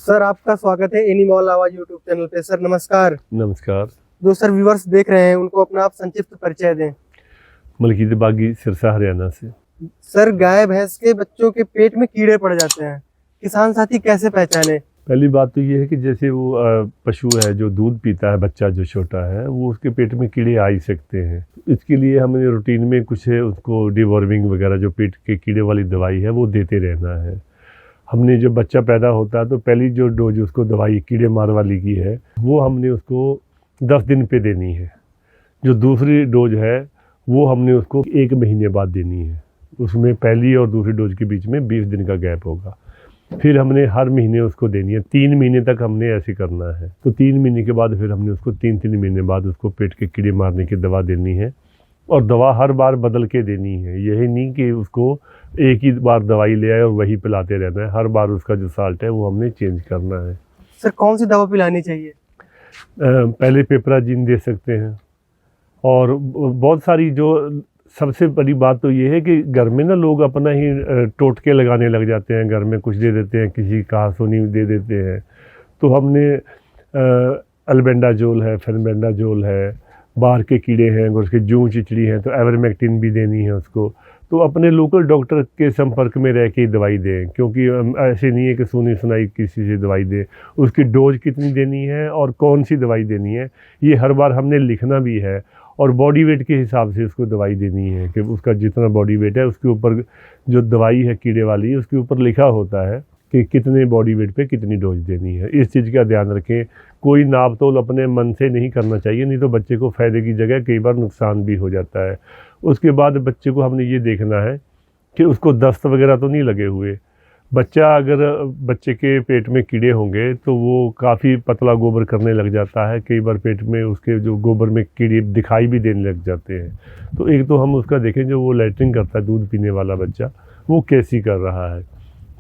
Sir आपका स्वागत है एनिमल आवाज यूट्यूब चैनल पे। सर नमस्कार। नमस्कार। जो सर व्यूअर्स देख रहे हैं उनको अपना आप संक्षिप्त परिचय दें। मलकीत बागी, सिरसा, हरियाणा से। सर गाय भैंस के बच्चों के पेट में कीड़े पड़ जाते हैं, किसान साथी कैसे पहचाने? पहली बात तो ये है कि जैसे वो पशु है जो दूध पीता है, बच्चा जो छोटा है, वो उसके पेट में कीड़े आ ही सकते हैं। इसके लिए हमने रूटीन में कुछ उसको डिवॉर्मिंग वगैरह जो पेट के कीड़े वाली दवाई है वो देते रहना है। हमने जब बच्चा पैदा होता है तो पहली जो डोज उसको दवाई कीड़े मार वाली की है वो हमने उसको 10 दिन पे देनी है। जो दूसरी डोज है वो हमने उसको 1 महीने बाद देनी है। उसमें पहली और दूसरी डोज के बीच में 20 दिन का गैप होगा। फिर हमने हर महीने उसको देनी है। 3 महीने तक हमने ऐसे करना है। तो 3 महीने के बाद फिर हमने उसको 3-3 महीने बाद उसको पेट के कीड़े मारने की दवा देनी है। और दवा हर बार बदल के देनी है। यही नहीं कि उसको एक ही बार दवाई ले आए और वही पिलाते रहना है। हर बार उसका जो साल्ट है वो हमने चेंज करना है। सर कौन सी दवा पिलानी चाहिए? पहले पेपराजीन दे सकते हैं। और बहुत सारी जो सबसे बड़ी बात तो ये है कि घर में ना लोग अपना ही टोटके लगाने लग जाते हैं। घर में कुछ दे देते हैं, किसी कहासुनी दे देते हैं। तो हमने अल्बेंडाजोल है, फेनबेंडाजोल है, बाहर के कीड़े हैं, अगर उसके जूं चिचड़ी हैं तो एवरमेक्टिन भी देनी है उसको। तो अपने लोकल डॉक्टर के संपर्क में रह के ही दवाई दें, क्योंकि ऐसे नहीं है कि सुनी सुनाई किसी से दवाई दें। उसकी डोज कितनी देनी है और कौन सी दवाई देनी है ये हर बार हमने लिखना भी है। और बॉडी वेट के हिसाब से उसको दवाई देनी है कि उसका जितना बॉडी वेट है उसके ऊपर जो दवाई है कीड़े वाली उसके ऊपर लिखा होता है कि कितने बॉडी वेट पे कितनी डोज देनी है। इस चीज़ का ध्यान रखें। कोई नाप तोल अपने मन से नहीं करना चाहिए, नहीं तो बच्चे को फ़ायदे की जगह कई बार नुकसान भी हो जाता है। उसके बाद बच्चे को हमने ये देखना है कि उसको दस्त वगैरह तो नहीं लगे हुए। बच्चे के पेट में कीड़े होंगे तो वो काफ़ी पतला गोबर करने लग जाता है। कई बार पेट में उसके जो गोबर में कीड़े दिखाई भी देने लग जाते हैं। तो एक तो हम उसका देखें, जो वो लैट्रिन करता है दूध पीने वाला बच्चा वो कैसी कर रहा है।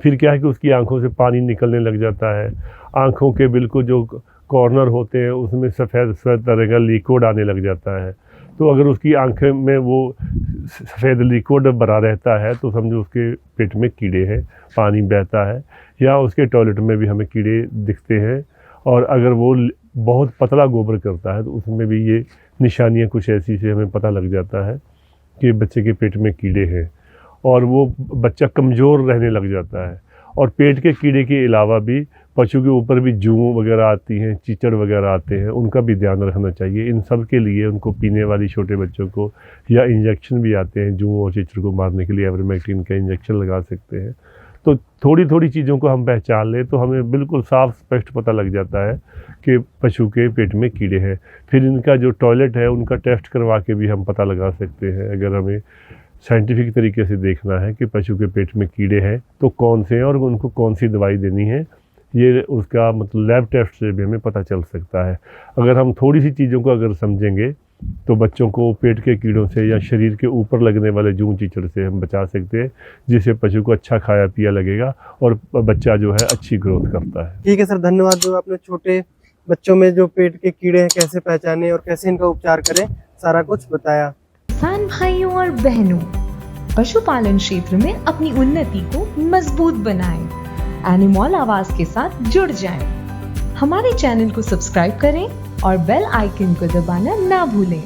फिर क्या है कि उसकी आंखों से पानी निकलने लग जाता है। आंखों के बिल्कुल जो कॉर्नर होते हैं उसमें सफ़ेद सफ़ेद तरह का लिक्विड आने लग जाता है। तो अगर उसकी आंखें में वो सफ़ेद लिक्विड भरा रहता है तो समझो उसके पेट में कीड़े हैं, पानी बहता है। या उसके टॉयलेट में भी हमें कीड़े दिखते हैं। और अगर वो बहुत पतला गोबर करता है तो उसमें भी ये निशानियां कुछ ऐसी से हमें पता लग जाता है कि बच्चे के पेट में कीड़े हैं। और वो बच्चा कमज़ोर रहने लग जाता है। और पेट के कीड़े के अलावा भी पशु के ऊपर भी जूं वगैरह आती हैं, चीचड़ वगैरह आते हैं, उनका भी ध्यान रखना चाहिए। इन सब के लिए उनको पीने वाली छोटे बच्चों को या इंजेक्शन भी आते हैं जूं और चीचड़ को मारने के लिए, एवरमेक्टिन का इंजेक्शन लगा सकते हैं। तो थोड़ी थोड़ी चीज़ों को हम पहचान लें तो हमें बिल्कुल साफ स्पष्ट पता लग जाता है कि पशु के पेट में कीड़े हैं। फिर इनका जो टॉयलेट है उनका टेस्ट करवा के भी हम पता लगा सकते हैं। अगर हमें साइंटिफिक तरीके से देखना है कि पशु के पेट में कीड़े हैं तो कौन से हैं और उनको कौन सी दवाई देनी है, ये उसका मतलब लैब टेस्ट से भी हमें पता चल सकता है। अगर हम थोड़ी सी चीज़ों को अगर समझेंगे तो बच्चों को पेट के कीड़ों से या शरीर के ऊपर लगने वाले जूं चीचड़ से हम बचा सकते हैं, जिससे पशु को अच्छा खाया पिया लगेगा और बच्चा जो है अच्छी ग्रोथ करता है। ठीक है सर, धन्यवाद। जो आपने छोटे बच्चों में जो पेट के कीड़े हैं कैसे पहचाने और कैसे इनका उपचार करें सारा कुछ बताया। किसान भाइयों और बहनों, पशुपालन क्षेत्र में अपनी उन्नति को मजबूत बनाएं। एनिमल आवाज के साथ जुड़ जाएं। हमारे चैनल को सब्सक्राइब करें और बेल आइकन को दबाना ना भूलें।